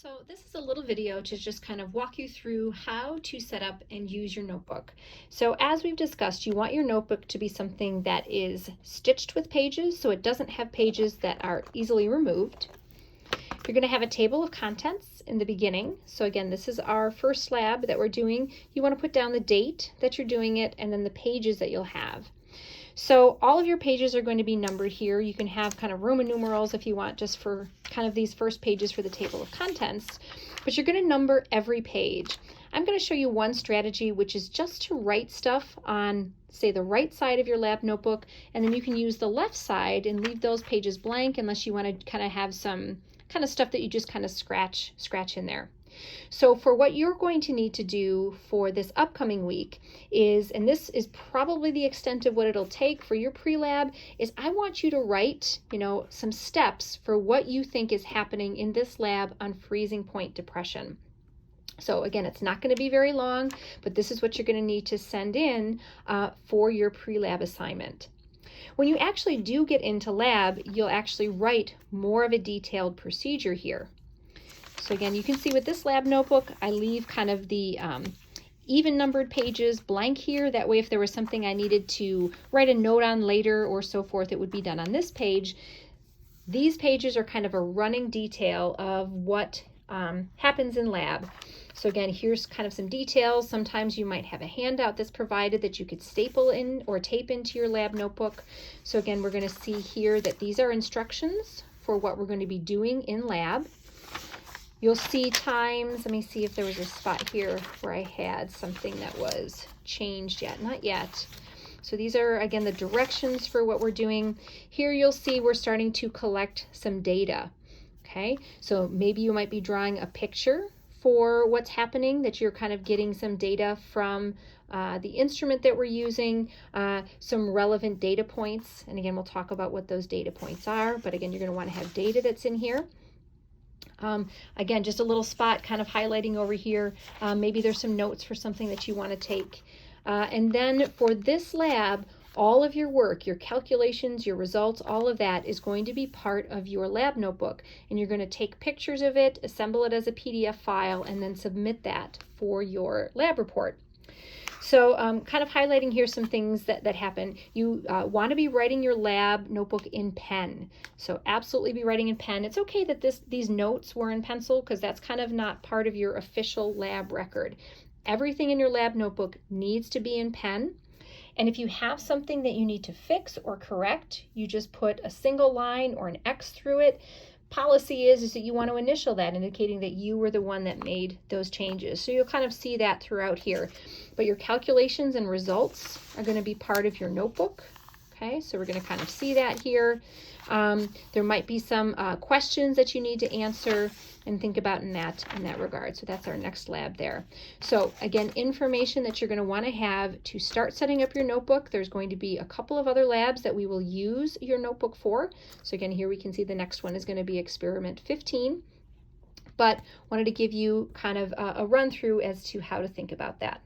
So this is a little video to just kind of walk you through how to set up and use your notebook. So as we've discussed, you want your notebook to be something that is stitched with pages, so it doesn't have pages that are easily removed. You're going to have a table of contents in the beginning. So again, this is our first lab that we're doing. You want to put down the date that you're doing it and then the pages that you'll have. So all of your pages are going to be numbered here. You can have kind of Roman numerals if you want, just for kind of these first pages for the table of contents, but you're going to number every page. I'm going to show you one strategy, which is just to write stuff on, say, the right side of your lab notebook, and then you can use the left side and leave those pages blank unless you want to kind of have some kind of stuff that you just kind of scratch in there. So for what you're going to need to do for this upcoming week is, and this is probably the extent of what it'll take for your pre-lab, is I want you to write, some steps for what you think is happening in this lab on freezing point depression. So again, it's not going to be very long, but this is what you're going to need to send in for your pre-lab assignment. When you actually do get into lab, you'll actually write more of a detailed procedure here. So again, you can see with this lab notebook, I leave kind of the even numbered pages blank here. That way, if there was something I needed to write a note on later or so forth, it would be done on this page. These pages are kind of a running detail of what happens in lab. So again, here's kind of some details. Sometimes you might have a handout that's provided that you could staple in or tape into your lab notebook. So again, we're going to see here that these are instructions for what we're going to be doing in lab. You'll see times, let me see if there was a spot here where I had something that was changed yet. Not yet. So these are, again, the directions for what we're doing. Here you'll see we're starting to collect some data. Okay, so maybe you might be drawing a picture for what's happening, that you're kind of getting some data from the instrument that we're using, some relevant data points. And again, we'll talk about what those data points are. But again, you're going to want to have data that's in here. Again, just a little spot kind of highlighting over here. Maybe there's some notes for something that you want to take. And then for this lab, all of your work, your calculations, your results, all of that is going to be part of your lab notebook. And you're going to take pictures of it, assemble it as a PDF file, and then submit that for your lab report. So kind of highlighting here some things that happen. You want to be writing your lab notebook in pen. So absolutely be writing in pen. It's okay that these notes were in pencil because that's kind of not part of your official lab record. Everything in your lab notebook needs to be in pen. And if you have something that you need to fix or correct, you just put a single line or an X through it. Policy is that you want to initial that, indicating that you were the one that made those changes. So you'll kind of see that throughout here. But your calculations and results are going to be part of your notebook. Okay, so we're going to kind of see that here. There might be some questions that you need to answer and think about in that regard. So that's our next lab there. So again, information that you're going to want to have to start setting up your notebook. There's going to be a couple of other labs that we will use your notebook for. So again, here we can see the next one is going to be experiment 15. But wanted to give you kind of a run through as to how to think about that.